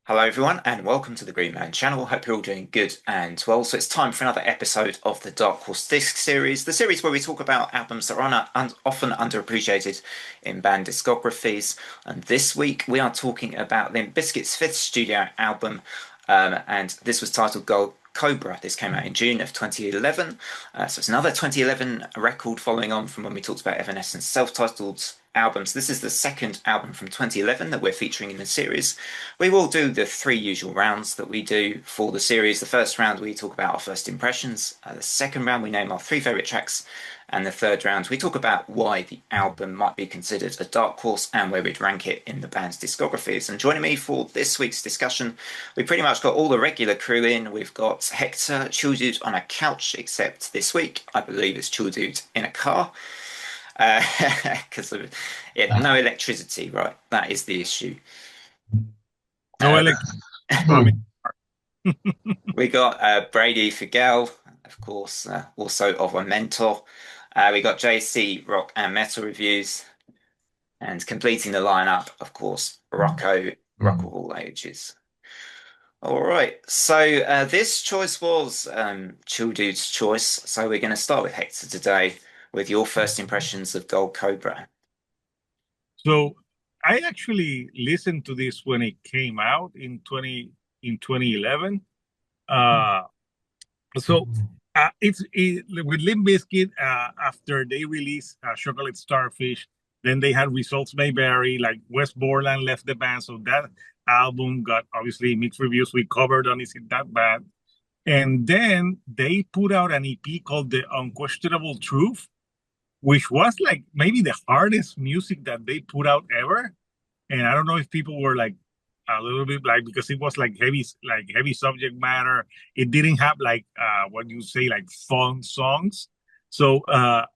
Hello, everyone, and welcome to the Green Man channel. Hope you're all doing good and well. So it's time for another episode of the Dark Horse Disc series, the series where we talk about albums that are often underappreciated in band discographies. And this week we are talking about Limp Bizkit's fifth studio album, and this was titled Gold Cobra. This came out in June of 2011. So it's another 2011 record following on from when we talked about Evanescence's self-titled albums. This is the second album from 2011 that we're featuring in the series. We will do the three usual rounds that we do for the series. The first round, we talk about our first impressions. The second round, we name our three favourite tracks. And the third round, we talk about why the album might be considered a dark horse and where we'd rank it in the band's discographies. And joining me for this week's discussion, we pretty much got all the regular crew in. We've got Hector, Chill Dude on a couch, except this week, I believe it's Chill Dude in a car. Because no electricity, right? That is the issue. No Uh, electric. we got Brady Figel, of course, also of a mentor. We got JC Rock and Metal reviews, and completing the lineup, of course, Rocco, Rock of all ages. All right, so this choice was Chill Dude's choice. So we're going to start with Hector today with your first impressions of Gold Cobra. So I actually listened to this when it came out in 2011. Uh, so with Limp Bizkit, after they released Chocolate Starfish, then they had Results May Vary. Like Wes Borland left the band, so that album got obviously mixed reviews. We covered on Is It That Bad? And then they put out an EP called The Unquestionable Truth, which was like maybe the hardest music that they put out ever. And I don't know if people were like a little bit like because it was like heavy subject matter. It didn't have like what you say like fun songs. So happened.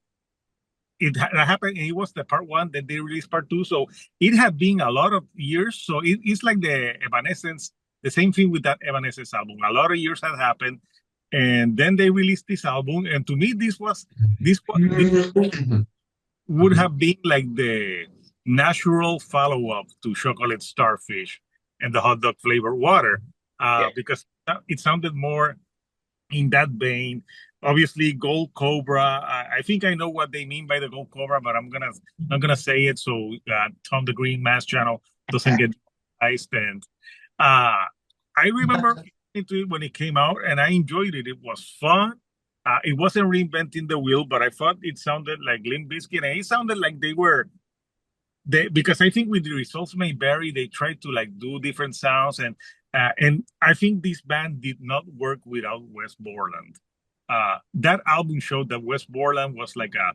And it was the part one that they released part two. So it had been a lot of years. So it's like the Evanescence, the same thing with that Evanescence album. A lot of years had happened, and then they released this album. And to me, this would have been like the natural follow-up to Chocolate Starfish and the hot dog flavored water, Yeah. because it sounded more in that vein. Obviously, Gold Cobra. I think I know what they mean by the Gold Cobra, but I'm gonna say it so Tom the Green Mass channel doesn't get iced. And I remember into it when it came out, and I enjoyed it. It was fun. It wasn't reinventing the wheel, but I thought it sounded like Limp Bizkit, and it sounded like they because I think with the Results May Vary, they tried to like do different sounds, and I think this band did not work without Wes Borland. That album showed that Wes Borland was like a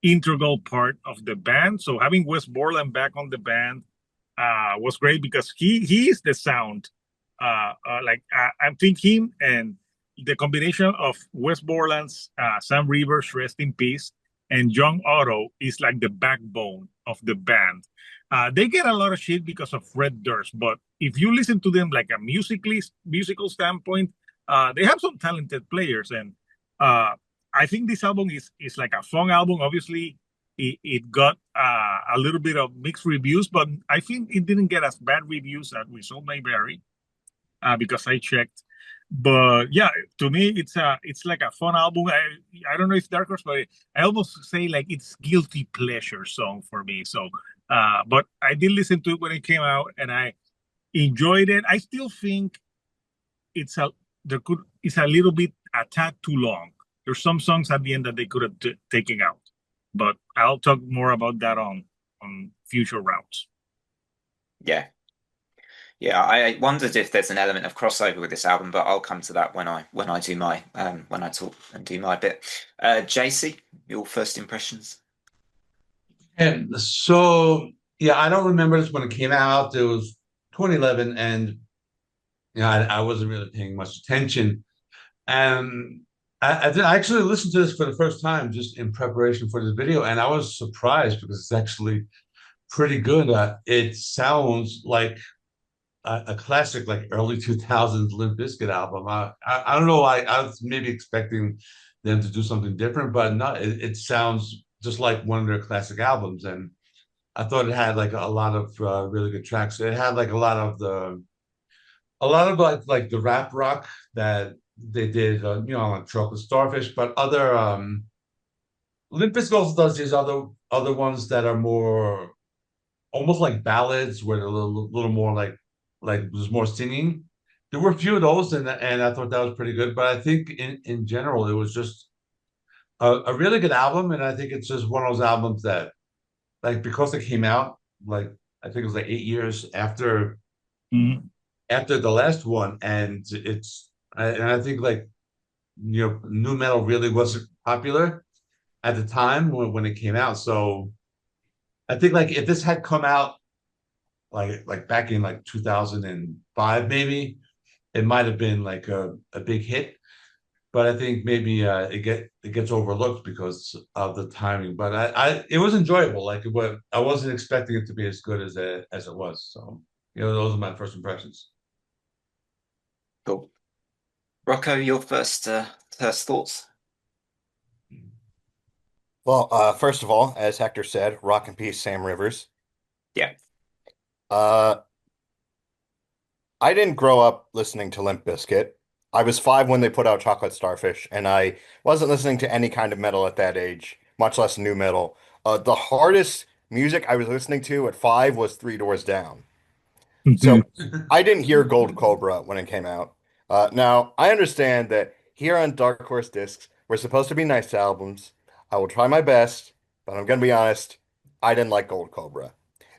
integral part of the band. So having Wes Borland back on the band was great because he is the sound. I think him and the combination of Wes Borland's Sam Rivers, rest in peace, and John Otto is like the backbone of the band. They get a lot of shit because of Red Durst, but if you listen to them like a musical standpoint, they have some talented players, and I think this album is like a fun album. Obviously, it got a little bit of mixed reviews, but I think it didn't get as bad reviews as Result May Vary, because I checked. But yeah, to me, it's like a fun album. I don't know if Dark Horse, but I almost say like it's guilty pleasure song for me. So, but I did listen to it when it came out, and I enjoyed it. I still think it's a it's a little bit a tad too long. There's some songs at the end that they could have taken out, but I'll talk more about that on future rounds. Yeah. Yeah, I wondered if there's an element of crossover with this album, but I'll come to that when I do my when I talk and do my bit. JC, your first impressions? And so, yeah, I don't remember this when it came out. It was 2011, and I wasn't really paying much attention. And I actually listened to this for the first time just in preparation for this video, and I was surprised because it's actually pretty good. It sounds like a classic, like early 2000s Limp Bizkit album. I don't know why I was maybe expecting them to do something different, but no, it sounds just like one of their classic albums. And I thought it had like a lot of really good tracks. It had like a lot of a lot of like the rap rock that they did, like Chocolate Starfish, but other Limp Bizkit also does these other ones that are more almost like ballads, where they're a little more like there's more singing. There were a few of those, and I thought that was pretty good. But I think in general, it was just a really good album, and I think it's just one of those albums that like because it came out like I think it was like 8 years Mhm. after the last one, and I think like new metal really wasn't popular at the time when it came out. So I think like if this had come out like back in like 2005 maybe, it might have been like a big hit. But I think maybe it gets overlooked because of the timing. But it was enjoyable. I wasn't expecting it to be as good as it was. So those are my first impressions. Cool. Rocco, your first thoughts? Well, first of all, as Hector said, rock and peace, Sam Rivers. Yeah. Uh, I didn't grow up listening to Limp Bizkit. I was 5 when they put out Chocolate Starfish, and I wasn't listening to any kind of metal at that age, much less new metal. The hardest music I was listening to at 5 was Three Doors Down. So I didn't hear Gold Cobra when it came out. Now, I understand that here on Dark Horse Discs, we're supposed to be nice albums. I will try my best, but I'm going to be honest, I didn't like Gold Cobra.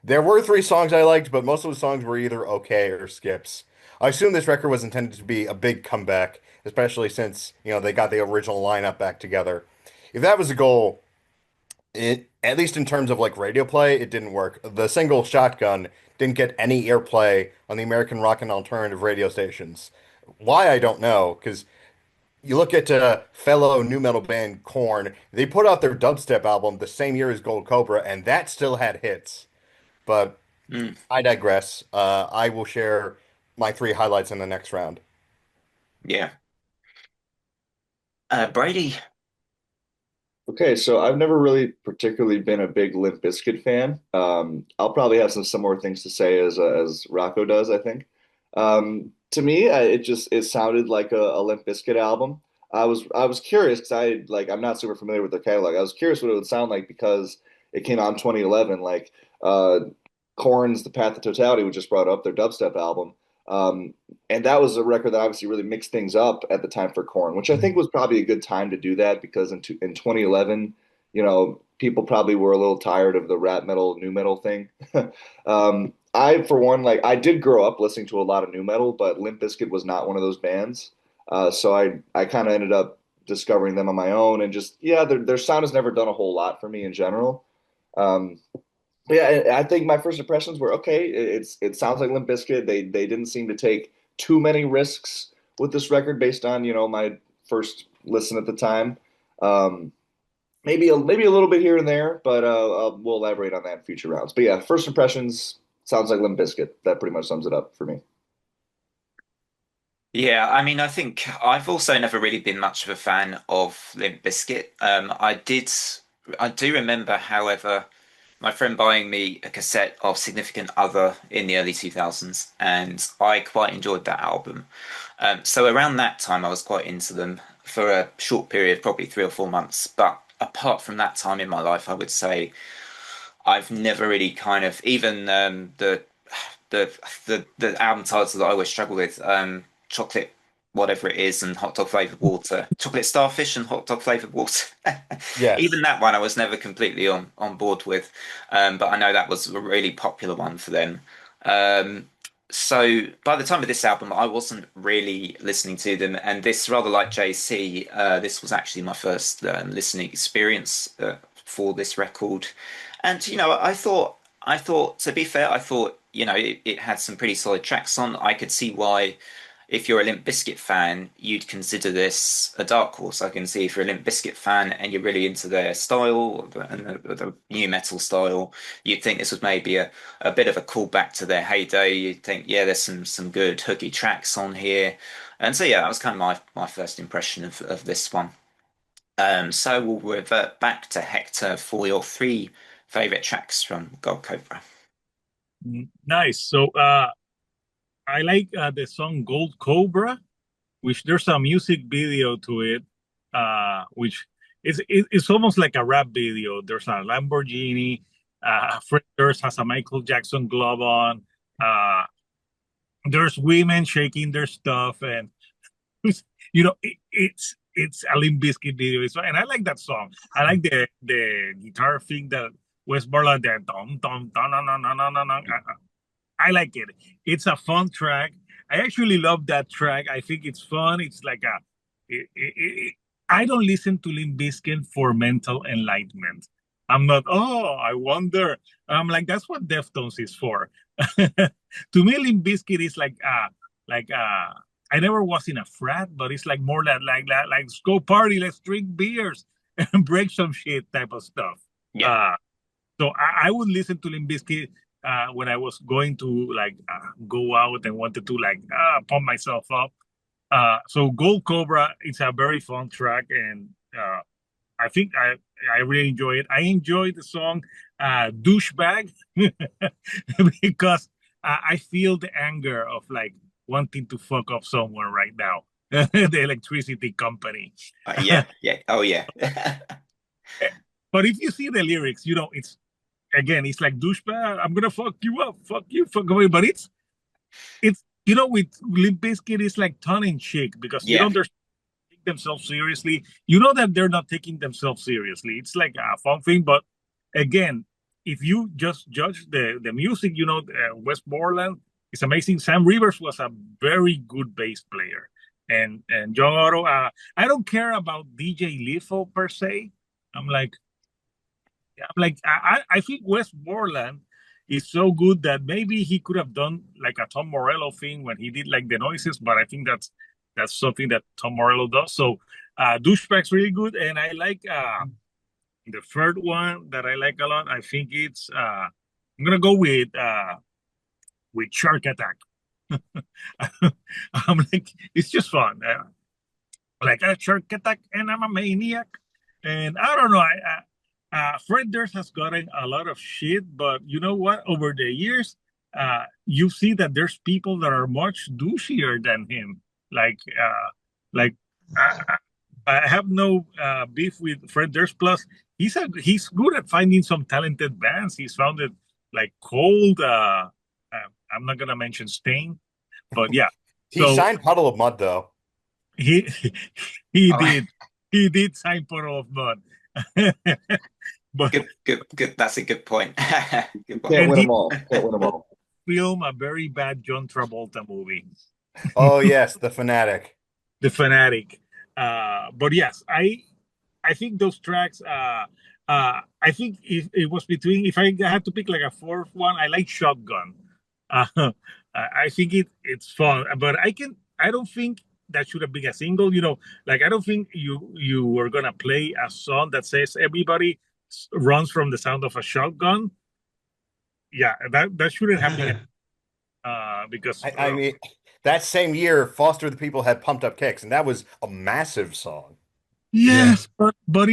There were 3 songs I liked, but most of the songs were either okay or skips. I assume this record was intended to be a big comeback, especially since, they got the original lineup back together. If that was the goal, at least in terms of like radio play, it didn't work. The single Shotgun didn't get any airplay on the American rock and alternative radio stations. Why, I don't know, because you look at fellow new metal band Korn, they put out their dubstep album the same year as Gold Cobra, and that still had hits. But Mm, I digress. I will share my 3 highlights in the next round. yeah. Brady. Okay, so I've never really particularly been a big Limp Bizkit fan. I'll probably have some similar things to say as Rocco does, I think. To me, it sounded like a Limp Bizkit album. I was curious because I'm not super familiar with their catalog. I was curious what it would sound like because it came out in 2011. Uh, Korn's The Path to Totality, which just brought up their dubstep album. And that was a record that obviously really mixed things up at the time for Korn, which I think was probably a good time to do that because in 2011, people probably were a little tired of the rap metal, new metal thing. I, for one, I did grow up listening to a lot of new metal, but Limp Bizkit was not one of those bands. So I kind of ended up discovering them on my own, and just yeah, their sound has never done a whole lot for me in general. Um, yeah, I think my first impressions were okay. It sounds like Limp Bizkit. They didn't seem to take too many risks with this record based on my first listen at the time. Um, maybe a little bit here and there, but we'll elaborate on that in future rounds. But yeah, first impressions sounds like Limp Bizkit. That pretty much sums it up for me. Yeah, I mean, I think I've also never really been much of a fan of Limp Bizkit. I do remember, however, my friend buying me a cassette of Significant Other in the early 2000s, and I quite enjoyed that album. So around that time, I was quite into them for a short period, probably 3 or 4 months. But apart from that time in my life, I would say I've never really kind of even the the album titles that I always struggle with, chocolate whatever it is and hot dog flavored water, chocolate starfish and hot dog flavored water. Even Yes. that one I was never completely on board with, but I know that was a really popular one for them. Um, so by the time of this album, I wasn't really listening to them, and this rather like JC, this was actually my first listening experience for this record. And I thought to be fair, I thought it had some pretty solid tracks on. I could see why, if you're a Limp Bizkit fan, you'd consider this a dark horse. I can see if you're a Limp Bizkit fan and you're really into their style and the new metal style, you'd think this was maybe a bit of a callback to their heyday. You'd think, yeah, there's some good hooky tracks on here. And so yeah, that was kind of my first impression of this one. So we'll revert back to Hector for your 3 favorite tracks from Gold Cobra. Nice. So I like the song Gold Cobra, which there's a music video to it, which it's almost like a rap video. There's a Lamborghini, Fred Durst has a Michael Jackson glove on. Uh, there's women shaking their stuff, and it's a Limp Bizkit video. And I like that song. I like the guitar thing that Wes Borland, that dum dum dum dum dum dum dum dum. I like it. It's a fun track. I actually love that track. I think it's fun. It's like I don't listen to Limp Bizkit for mental enlightenment. I'm not, oh, I wonder. I'm like, that's what Deftones is for. To me, Limp Bizkit is I never was in a frat, but it's like more like let's go party, let's drink beers and break some shit type of stuff. Yeah. So I would listen to Limp Bizkit when I was going to go out and wanted to pump myself up. So Gold Cobra, it's a very fun track, and I think I really enjoy it. I enjoy the song Douchebag because I feel the anger of like wanting to fuck up someone right now. The electricity company. Yeah. Oh, yeah. But if you see the lyrics, it's again, it's like douchebag. I'm gonna fuck you up, fuck you, fuck away. But it's with Limp Bizkit, it's like tongue in cheek because Yeah. they're take themselves seriously. You know that they're not taking themselves seriously. It's like a fun thing, but again, if you just judge the music, Wes Borland is amazing. Sam Rivers was a very good bass player, and John Otto. I don't care about DJ Lethal per se. I think Wes Borland is so good that maybe he could have done like a Tom Morello thing when he did like the noises, but I think that's something that Tom Morello does. So Douchebag's really good, and I like the third one that I like a lot. I think it's I'm gonna go with Shark Attack. I'm like, it's just fun. Like a shark attack, and I'm a maniac. And I don't know. Fred Durst has gotten a lot of shit, but you know what? Over the years, you see that there's people that are much douchier than him. Like I have no beef with Fred Durst. Plus, he's good at finding some talented bands. He's founded like Cold. I'm not gonna mention Stain, but yeah. He signed Puddle of Mud though. He did sign Puddle of Mud. But good. That's a good point. Good point. Can't win them all. Can't win them all. Film a very bad John Travolta movie. Oh yes, The Fanatic. The Fanatic. But yes, I think those tracks. I think it was between. If I had to pick like a fourth one, I like Shotgun. I think it's fun, but I don't think that should have been a single. Like I don't think you were gonna play a song that says everybody runs from the sound of a shotgun. Yeah, that shouldn't have been because I mean, that same year, Foster the People had Pumped Up Kicks, and that was a massive song. yes, but but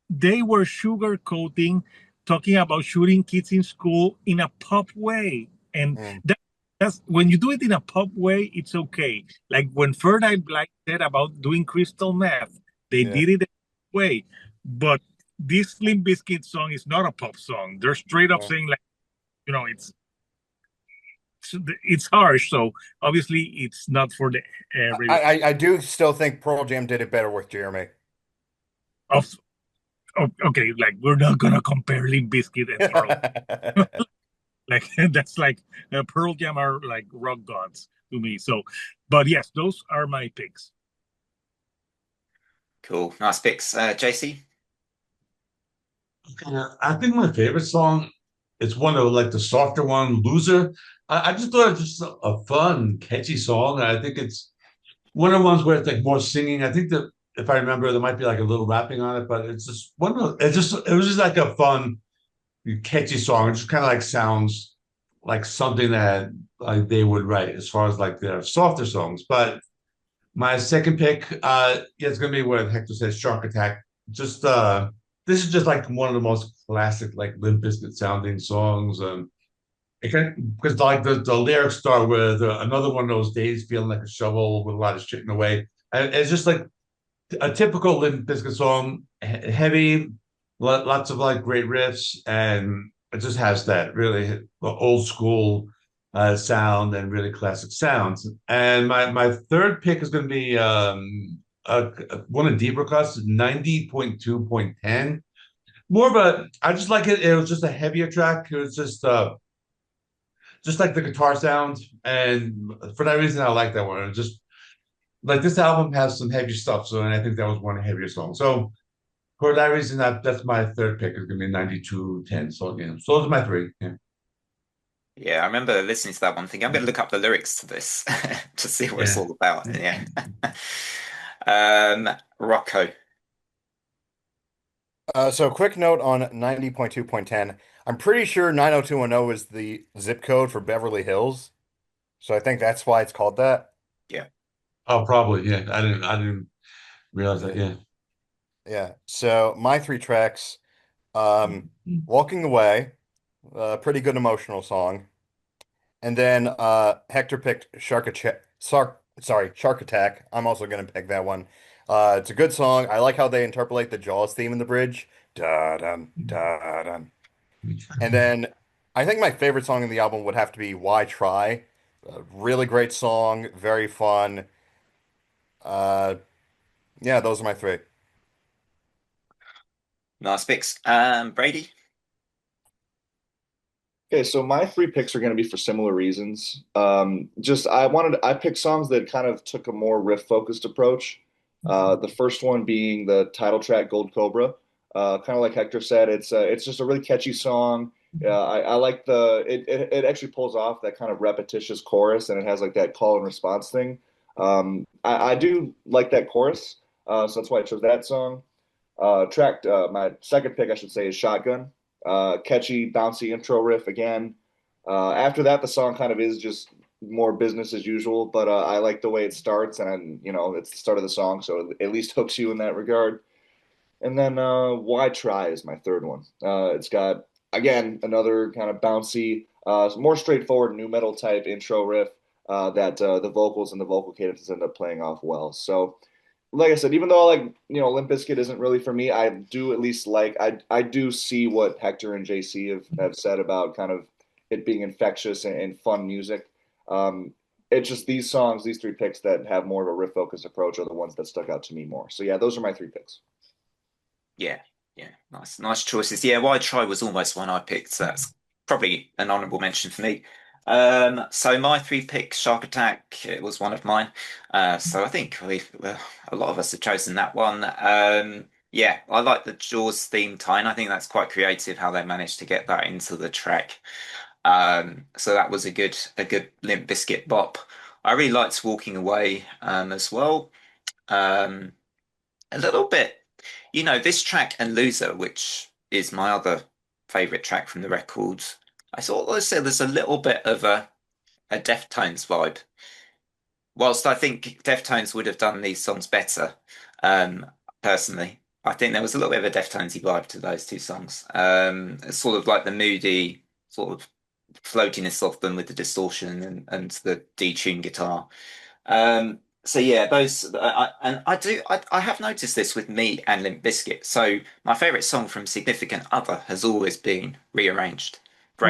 they were sugarcoating, talking about shooting kids in school in a pop way, and that's when you do it in a pop way, it's okay. Like when Third Eye Blind said about doing crystal meth, they did it that way. But this Limp Bizkit song is not a pop song. They're straight up saying like, it's harsh. So obviously it's not for the radio. I do still think Pearl Jam did it better with Jeremy. Okay, like we're not gonna compare Limp Bizkit and Pearl. Like that's like Pearl Jam are like rock gods to me. So, but yes, those are my picks. Cool, nice picks, JC. I think my favorite song is one of like the softer one, "Loser." I just thought it was just a fun, catchy song. And I think it's one of the ones where it's like more singing. I think that if I remember, there might be like a little rapping on it, but it's just one of it was just like a fun, catchy song. It just kind of like sounds like something that like they would write as far as like their softer songs. But my second pick, it's gonna be what Hector says, Shark Attack. Just this is just like one of the most classic like Limp Bizkit sounding songs. because like the lyrics start with another one of those days feeling like a shovel with a lot of shit in the way. And it's just like a typical Limp Bizkit song, heavy, lots of like great riffs, and it just has that really old school sound and really classic sounds. And my third pick is going to be one of Deep Cuts, 90.2.10. More of a, I just like it. It was just a heavier track. It was just like the guitar sound, and for that reason, I like that one. It just like this album has some heavy stuff, so and I think that was one of the heavier songs. So for that reason, that's my third pick is gonna be 92.10. So yeah, so those are my three. Yeah. Yeah, I remember listening to that one thinking, I'm going to look up the lyrics to this to see what it's Yeah. all about. Yeah. Rocco. So quick note on 90.2.10. I'm pretty sure 90210 is the zip code for Beverly Hills. So I think that's why it's called that. Yeah. Oh, probably. Yeah. I didn't realize that. Yeah. Yeah. So my three tracks, Walking Away, pretty good emotional song. And then Hector picked Shark Attack. I'm also gonna pick that one. It's a good song. I like how they interpolate the Jaws theme in the bridge. Da dun da dun. And then I think my favorite song in the album would have to be Why Try. Really great song, very fun. Uh, yeah, those are my three. Nice picks. Brady. Okay, so my three picks are going to be for similar reasons. Just I picked songs that kind of took a more riff focused approach. The first one being the title track "Gold Cobra." Kind of like Hector said, it's just a really catchy song. I like it actually pulls off that kind of repetitious chorus, and it has like that call and response thing. I do like that chorus, so that's why I chose that song. My second pick, I should say, is Shotgun. Catchy, bouncy intro riff again. After that, the song kind of is just more business as usual, but I like the way it starts, and it's the start of the song, so it at least hooks you in that regard. And then Why Try is my third one. It's got again another kind of bouncy, more straightforward new metal type intro riff that the vocals and the vocal cadences end up playing off well. So like I said, even though like Limp Bizkit isn't really for me, I do at least like I do see what Hector and JC have said about kind of it being infectious and fun music. It's just these songs, these three picks that have more of a riff focused approach are the ones that stuck out to me more. So yeah, those are my three picks. Yeah. Yeah. Nice choices. Yeah, Why Try was almost one I picked. So that's probably an honorable mention for me. So my three picks, Shark Attack, it was one of mine. So I think a lot of us have chosen that one. Yeah, I like the Jaws theme tone. I think that's quite creative how they managed to get that into the track. So that was a good Limp Bizkit bop. I really liked Walking Away as well. Um, a little bit, this track and Loser, which is my other favorite track from the record. I thought there's a little bit of a Deftones vibe. Whilst I think Deftones would have done these songs better, um, personally, I think there was a little bit of a Deftonesy vibe to those two songs. It's sort of like the moody sort of floatiness of them with the distortion and the detuned guitar. So yeah, those and I have noticed this with me and Limp Bizkit. So my favorite song from Significant Other has always been Rearranged. Ooh,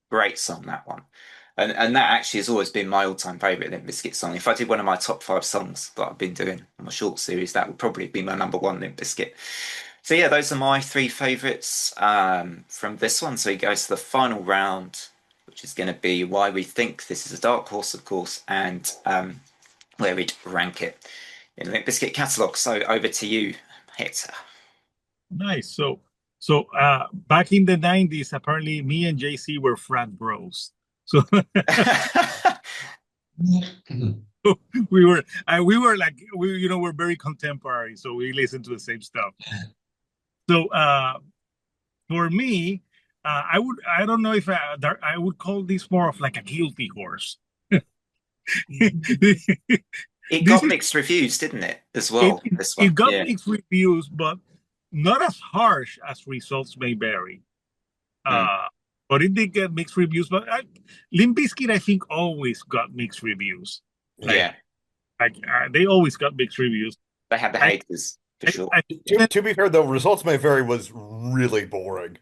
Great song that one, and that actually has always been my all-time favorite Limp Bizkit song. If I did one of my top five songs that I've been doing on my short series, that would probably be my number one Limp Bizkit. So yeah, those are my three favorites from this one. So we go to the final round, which is going to be why we think this is a dark horse, of course, and where we'd rank it in the Limp Bizkit catalogue. So over to you, Hector. nice. So back in the 90s, apparently me and JC were frat bros. So we were like we're very contemporary, so we listen to the same stuff. So for me, I don't know if I would call this more of like a guilty horse. This It got is mixed reviews, didn't it, as it, well, it this it one? got Yeah. mixed reviews, but not as harsh as results may vary. Mm. Uh, but it did get mixed reviews. But Limp Bizkit, I think, always got mixed reviews. Like, Yeah, they always got mixed reviews. they have the I, haters for I, sure. I To be fair, though, Results May Vary was really boring.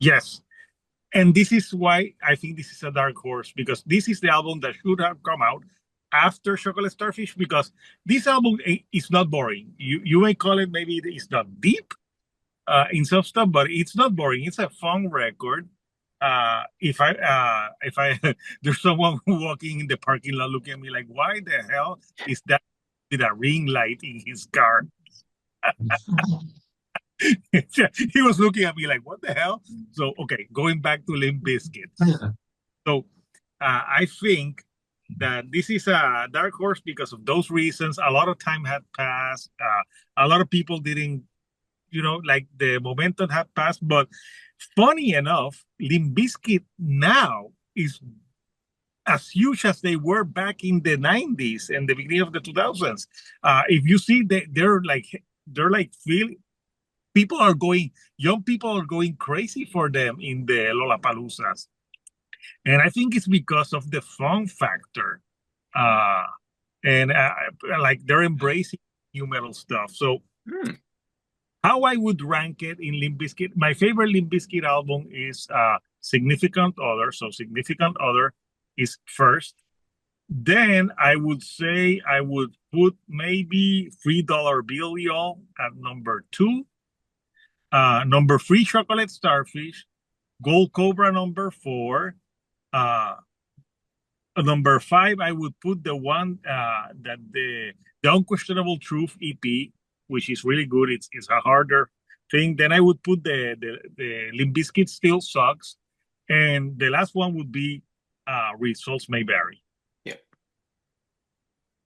yes, and this is why I think this is a dark horse because this is the album that should have come out after Chocolate Starfish because this album is not boring. You may call it maybe it's not deep in some stuff, but it's not boring. It's a fun record. If I there's someone walking in the parking lot looking at me like, why the hell is that with a ring light in his car? He was looking at me like, what the hell? So okay, going back to Limp Bizkit. So I think that this is a dark horse because of those reasons. A lot of time had passed. A lot of people didn't, like the momentum had passed. But funny enough, Limp Bizkit now is as huge as they were back in the 90s and the beginning of the 2000s. If you see, they're like feel people are going, young people are going crazy for them in the Lollapaloozas. And I think it's because of the fun factor. Uh, and like they're embracing new metal stuff. So Hmm. how I would rank it in Limp Bizkit, my favorite Limp Bizkit album is Significant Other. So Significant Other is first. Then I would say I would put maybe $3 Bill Y'all at number two. Number three, Chocolate Starfish. Gold Cobra number four. Uh, Number five, I would put the one that the Unquestionable Truth EP, which is really good. It's a harder thing. Then I would put the Limp Bizkit Still Sucks, and the last one would be Results May Vary. Yeah,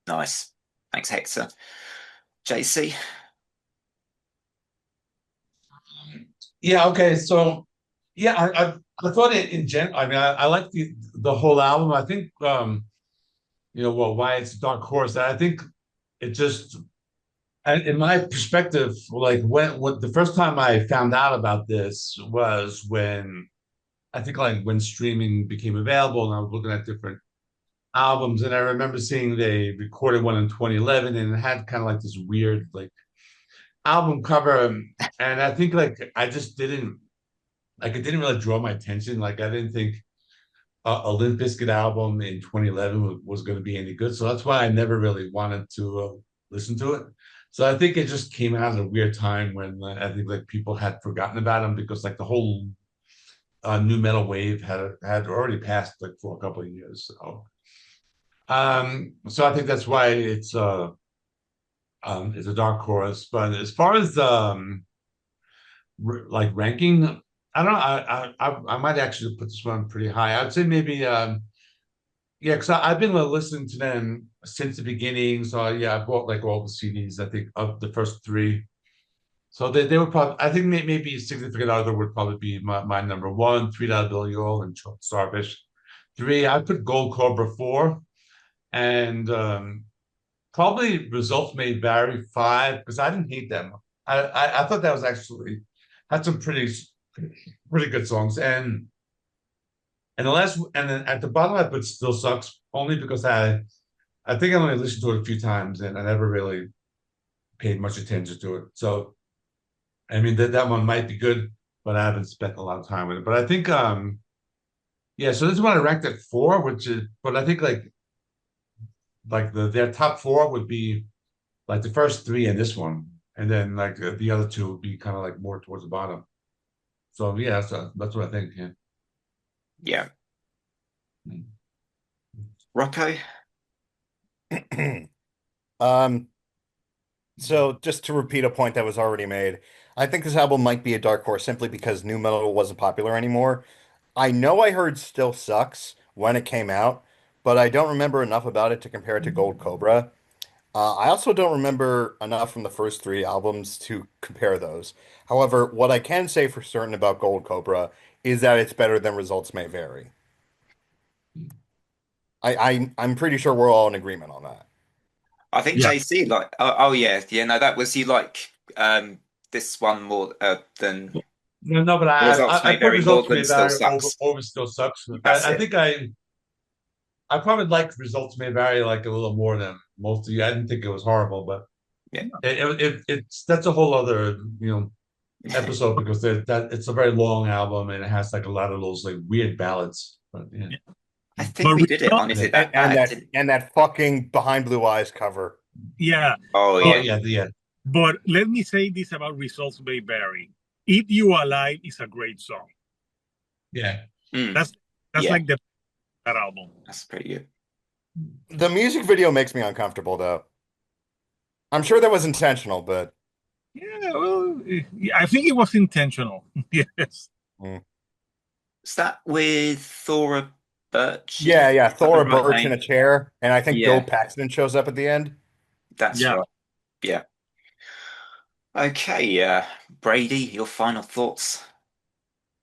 nice. Thanks, Hector. JC. Yeah, okay. So yeah, I thought it in general. I mean, I like the whole album. I think well, why it's a dark horse. I think it just and in my perspective, like when the first time I found out about this was when I think like when streaming became available and I was looking at different albums and I remember seeing they recorded one in 2011 and it had kind of like this weird like album cover and I think like I just didn't like it didn't really draw my attention. Like I didn't think a Limp Bizkit album in 2011 was going to be any good. So that's why I never really wanted to listen to it. So I think it just came out at a weird time when I think like people had forgotten about him because like the whole new metal wave had already passed like for a couple of years. So I think that's why it's a dark horse. But as far as like ranking, I don't know. I might actually put this one pretty high. I'd say maybe yeah, because I've been listening to them since the beginning. So yeah, I bought like all the CDs. I think of the first three. So they would probably. I think maybe Significant Other would probably be my number one. $3 Bill Yule and Starfish. Three, I put Gold Cobra four, and probably Results May Vary five because I didn't hate them. I thought that was actually had some pretty good songs and the last and then at the bottom I put Still Sucks only because I think I only listened to it a few times and I never really paid much attention to it. So I mean that one might be good, but I haven't spent a lot of time with it. But I think yeah, so this is one I ranked at four, which is but I think like their top four would be like the first three and this one, and then like the other two would be kind of like more towards the bottom. So yeah, so that's what I think. Yeah. Yeah. Rocco. Um, so just to repeat a point that was already made, I think this album might be a dark horse simply because new metal wasn't popular anymore. I know I heard Still Sucks when it came out, but I don't remember enough about it to compare it to Gold Cobra. I also don't remember enough from the first three albums to compare those. However, what I can say for certain about Gold Cobra is that it's better than Results May Vary. I'm pretty sure we're all in agreement on that. I think Yeah. JC oh yeah, no, that was you like this one more than No, but Results I may put vary more results may than still vary sucks. over still sucks. That's I it. think I probably liked results may vary like a little more than most of you. I didn't think it was horrible, but Yeah. it's that's a whole other episode because that it's a very long album and it has like a lot of those like weird ballads. But yeah, I think But we did it result, on. Is it And, that and bad? that and that fucking Behind Blue Eyes cover. yeah. Oh oh But yeah, yeah, yeah, but let me say this about results may vary. Eat You Alive is a great song. yeah. mm, That's that's yeah. like the that album. That's pretty good. The music video makes me uncomfortable, though. I'm sure that was intentional, but Yeah, well, I think it was intentional. Yes. mm. Is that with Thora Birch? Is Yeah, yeah. that the Thora right Birch in name? a chair, and I think Bill Yeah, Paxton shows up at the end. that's Yeah. right. Yeah. Okay. Brady, your final thoughts?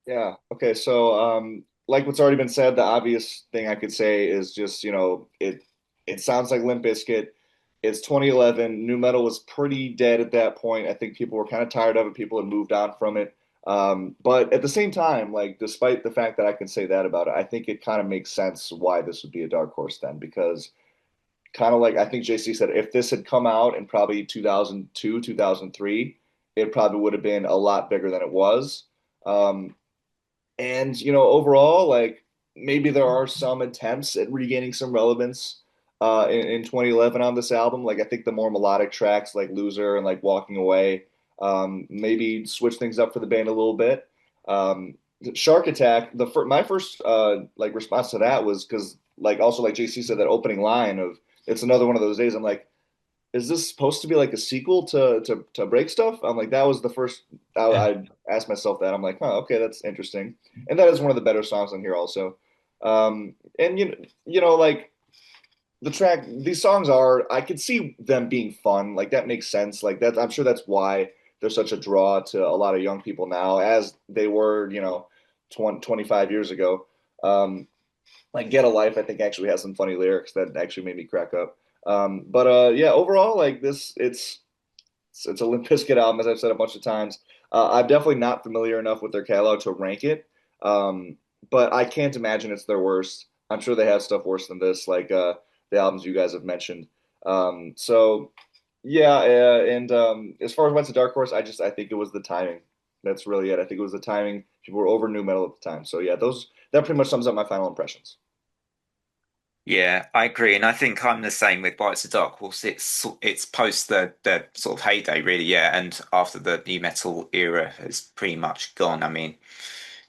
Yeah. Okay. So, like what's already been said, the obvious thing I could say is just, it sounds like Limp Bizkit. It's 2011. New metal was pretty dead at that point. I think people were kind of tired of it. People had moved on from it. But at the same time, like despite the fact that I can say that about it, I think it kind of makes sense why this would be a dark horse then, because kind of like I think JC said, if this had come out in probably 2002, 2003, it probably would have been a lot bigger than it was. Um, and overall, like maybe there are some attempts at regaining some relevance in 2011 on this album. Like I think the more melodic tracks, like "Loser" and like "Walking Away," maybe switch things up for the band a little bit. Shark Attack. My first like response to that was because like also like JC said that opening line of "It's another one of those days." I'm like, is this supposed to be like a sequel to Break Stuff? I'm like, that was the first Yeah. I asked myself that. I'm like, huh, okay, that's interesting. And that is one of the better songs on here also. And like the track, these songs are, I could see them being fun. Like that makes sense. Like that, I'm sure that's why they're such a draw to a lot of young people now, as they were, 25 years ago. Like Get a Life, I think actually has some funny lyrics that actually made me crack up. But yeah, overall, like it's a Limp Bizkit album, as I've said a bunch of times. I'm definitely not familiar enough with their catalog to rank it, but I can't imagine it's their worst. I'm sure they have stuff worse than this, like the albums you guys have mentioned. So yeah, and as far as what's a dark horse, I think it was the timing. That's really it. I think it was the timing. People were over new metal at the time. So yeah, those that pretty much sums up my final impressions. Yeah, I agree, and I think I'm the same with Bites of Dark Horse. It's post the sort of heyday, really, yeah, and after the new metal era has pretty much gone. I mean,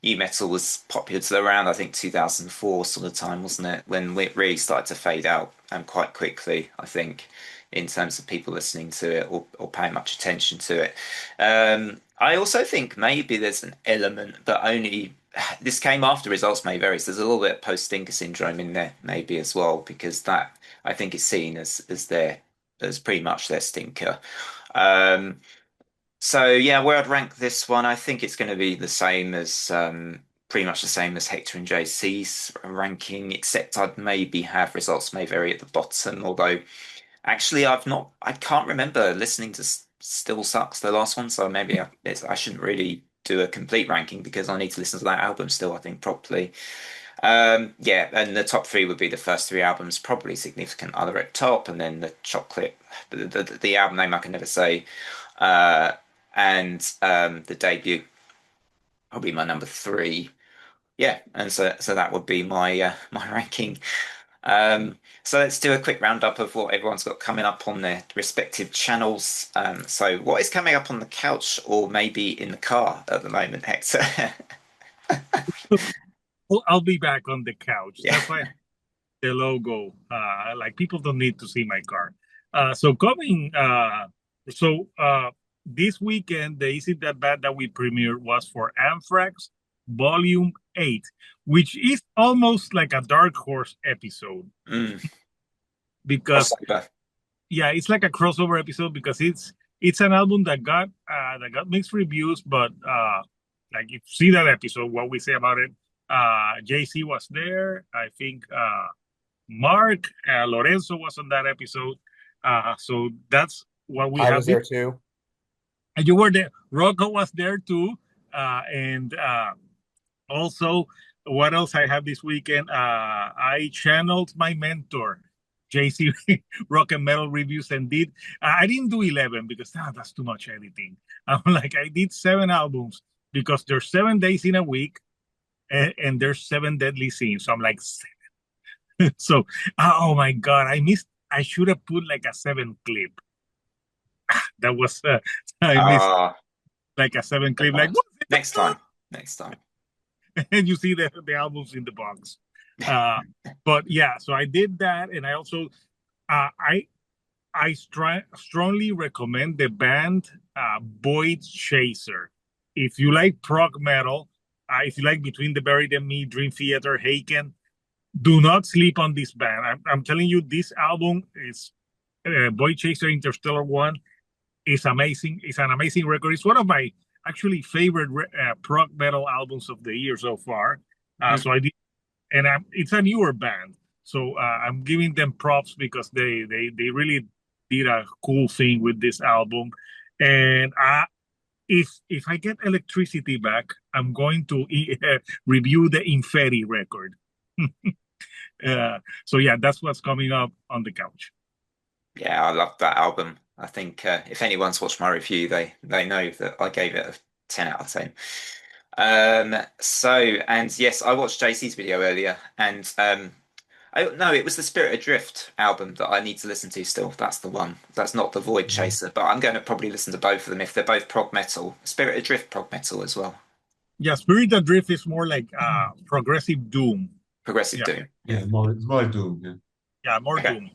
new metal was popular to around I think 2004 sort of time, wasn't it? When it really started to fade out quite quickly, I think, in terms of people listening to it or paying much attention to it. I also think maybe there's an element, but only this came after results may vary. So there's a little bit of post stinker syndrome in there, maybe as well, because that I think is seen as their as pretty much their stinker. Um, so yeah, where I'd rank this one, I think it's going to be the same as pretty much the same as Hector and JC's ranking, except I'd maybe have results may vary at the bottom. Although actually, I can't remember listening to Still Sucks, the last one, so maybe I shouldn't really do a complete ranking because I need to listen to that album still, I think, properly. Yeah, and the top three would be the first three albums, probably Significant Other at top, and then the Chocolate, the album name I can never say, uh, and the debut, probably my number three. Yeah, and so that would be my my ranking. So let's do a quick roundup of what everyone's got coming up on their respective channels. So what is coming up on the couch or maybe in the car at the moment, Hector? Well, I'll be back on the couch. Yeah. That's why the logo. Like people don't need to see my car. So coming. This weekend, the Is It That Bad that we premiered was for Anthrax Volume 8, which is almost like a Dark Horse episode Mm, because crossover. yeah, it's like a crossover episode because it's an album that got mixed reviews, but like if you see that episode, what we say about it, JC was there. I think Mark Lorenzo was on that episode. So that's what we I have. was there too. And you were there. Rocco was there too. And also, what else I have this weekend? I channeled my mentor, JC Rock and Metal Reviews, and did I didn't do 11 because that's too much editing. I'm like I did 7 albums because there's 7 days in a week, and there's 7 deadly scenes. So I'm like, so oh my god, I missed. I should have put like a 7 clip. That was I missed Ah, like a 7 clip. never Like mind. what? Next time. Next time. And you see the albums in the box. Uh, but yeah, so I did that, and I also uh, I strongly recommend the band Void Chaser. If you like prog metal, if you like Between the Buried and Me, Dream Theater, Haken, do not sleep on this band. I'm telling you, this album is Void Chaser Interstellar One is amazing. It's an amazing record. It's one of my actually favorite prog metal albums of the year so far. Mm. So I did, and it's a newer band, so I'm giving them props because they really did a cool thing with this album. And if I get electricity back, I'm going to review the Inferi record. So yeah, that's what's coming up on the couch. Yeah, I love that album. I think if anyone's watched my review, they know that I gave it a 10 out of 10. And yes, I watched JC's video earlier, and I no, it was the Spirit Adrift album that I need to listen to still. That's the one. That's not the Void Chaser, but I'm going to probably listen to both of them if they're both prog metal. Spirit Adrift prog metal as well. Yeah, Spirit Adrift is more like progressive doom. Progressive Yeah, Doom. Yeah, it's more like Doom. Yeah. yeah, more Okay, doom.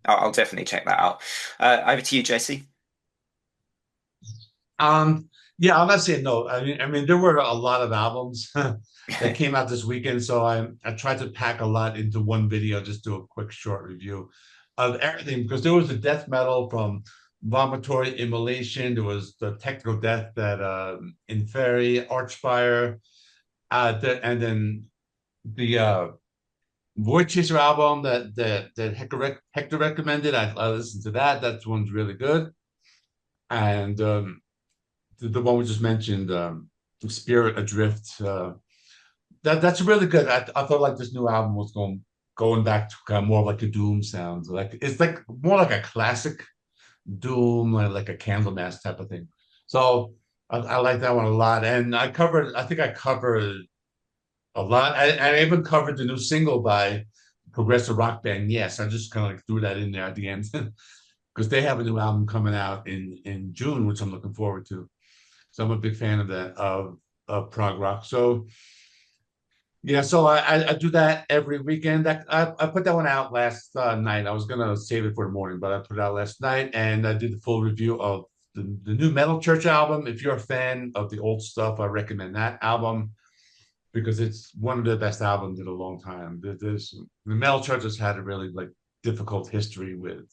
I'll definitely check that out. Over to you, JC. Um, yeah, I'm not saying no. I mean, there were a lot of albums that came out this weekend, so I tried to pack a lot into one video, just do a quick short review of everything because there was the death metal from Vomitory Immolation, there was the technical death that Inferi, Archfire, and then the Void Chaser album that Hector recommended. I listened to that. That one's really good, and the one we just mentioned, Spirit Adrift. That's really good. I felt like this new album was going back to kind of more like a Doom sound. Like it's like more like a classic Doom, like a Candlemass type of thing. So I like that one a lot. And I think I covered a lot. I even covered the new single by progressive rock band. Yes, I just kind of like threw that in there at the end because they have a new album coming out in June, which I'm looking forward to. So I'm a big fan of that of prog rock. So yeah, so I do that every weekend. I put that one out last night. I was gonna save it for the morning, but I put it out last night, and I did the full review of the new Metal Church album. If you're a fan of the old stuff, I recommend that album because it's one of the best albums in a long time. The Metal Church has had a really like difficult history with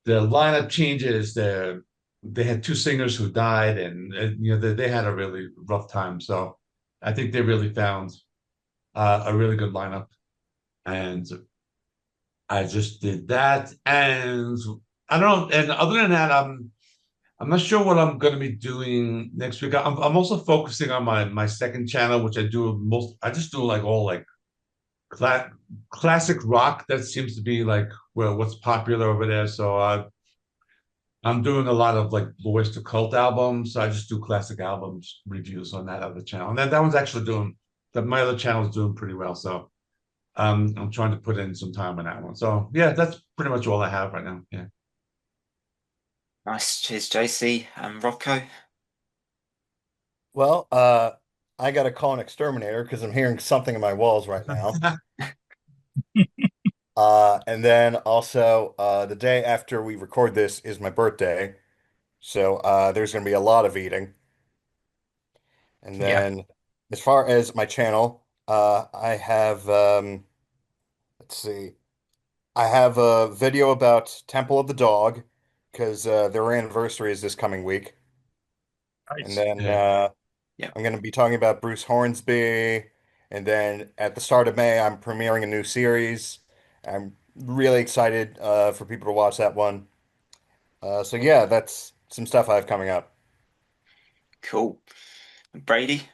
the lineup changes. They had two singers who died, and they had a really rough time. So I think they really found a really good lineup, and I just did that. And I don't know. And other than that, I'm not sure what I'm going to be doing next week. I'm also focusing on my second channel, which I do most. I just do like all like cla classic rock. That seems to be like what's popular over there. So I'm doing a lot of like Boys to Cult albums. So I just do classic albums reviews on that other channel. And that one's actually doing that. My other channel is doing pretty well. So I'm trying to put in some time on that one. So yeah, that's pretty much all I have right now. Yeah. Nice. Cheers, JC and Rocco. Well, I got to call an exterminator because I'm hearing something in my walls right now. And then also, the day after we record this is my birthday. So there's going to be a lot of eating. And Yeah. then as far as my channel, I have, let's see, I have a video about Temple of the Dog because their anniversary is this coming week. And Nice. then Yeah. Yeah. I'm going to be talking about Bruce Hornsby. And then at the start of May, I'm premiering a new series. I'm really excited for people to watch that one. So yeah, that's some stuff I have coming up. Cool. Brady.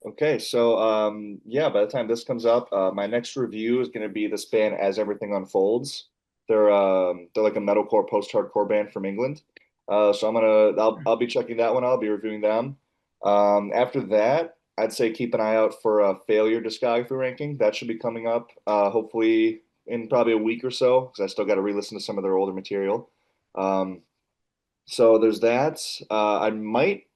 Okay, so yeah, by the time this comes up, my next review is going to be this band As Everything Unfolds. They're like a metalcore post-hardcore band from England. So I'll be checking that one out. I'll be reviewing them. After that, I'd say keep an eye out for a Failure discography ranking. That should be coming up hopefully in probably a week or so because I still got to re-listen to some of their older material. Um, so there's that. I might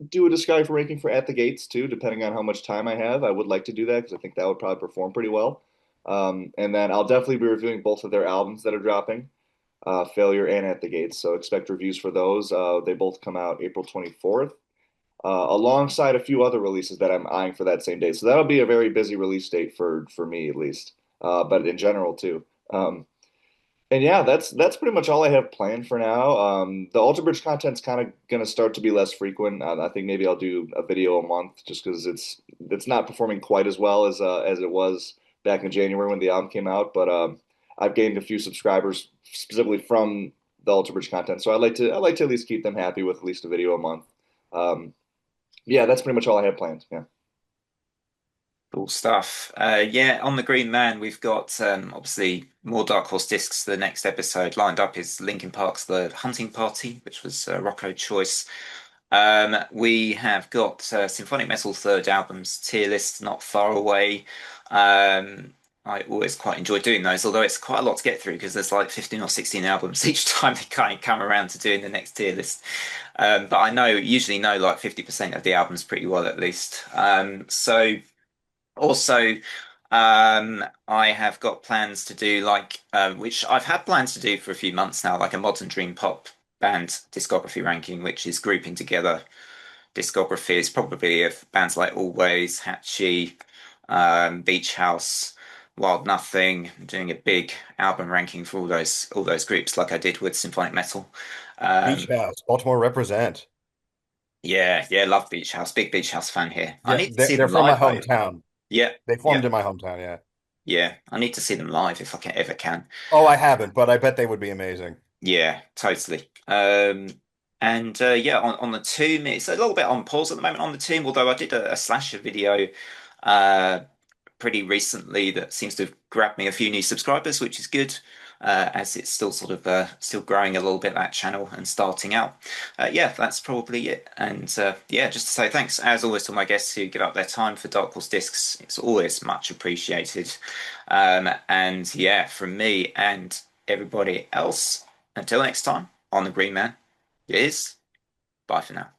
do a discography ranking for At the Gates too, depending on how much time I have. I would like to do that because I think that would probably perform pretty well. And then I'll definitely be reviewing both of their albums that are dropping, Failure and At the Gates. So expect reviews for those. They both come out April 24th, alongside a few other releases that I'm eyeing for that same date. So that'll be a very busy release date for me at least, but in general too. And yeah, that's pretty much all I have planned for now. The Alter Bridge content's kind of gonna start to be less frequent. I think maybe I'll do a video a month just because it's not performing quite as well as it was back in January when the album came out. But I've gained a few subscribers specifically from the Alter Bridge content, so I like to at least keep them happy with at least a video a month. Um, yeah, that's pretty much all I have planned. Yeah. Cool stuff. Yeah, on the Green Man, we've got obviously more Dark Horse discs. The next episode lined up is Linkin Park's The Hunting Party, which was Rocco choice. We have got Symphonic Metal third album's tier list not far away. I always quite enjoy doing those, although it's quite a lot to get through because there's like 15 or 16 albums each time they kind of come around to doing the next tier list. But I usually know like 50% of the albums pretty well at least. So also, I have got plans to do like, which I've had plans to do for a few months now, like a modern dream pop band discography ranking, which is grouping together discographies probably of bands like Always, Hatchy, Beach House, Wild Nothing, doing a big album ranking for all those groups, like I did with Symphonic Metal. Beach Um, House, Baltimore represent. yeah, yeah, love Beach House, big Beach House fan here. I Yeah, need to they're, see they're them from my live though. hometown. Yeah, They yeah. formed in my hometown, yeah. Yeah, I need to see them live if I can ever can. Oh, I haven't, but I bet they would be amazing. Yeah, totally. And yeah, on the Tomb, it's a little bit on pause at the moment on the Tomb, although I did a slasher video uh pretty recently that seems to have grabbed me a few new subscribers, which is good. As it's still sort of still growing a little bit that channel and starting out. Yeah, that's probably it. And yeah, just to say thanks as always to my guests who give up their time for Dark Horse Discs. It's always much appreciated. And yeah, from me and everybody else, until next time on the Green Man, it is bye for now.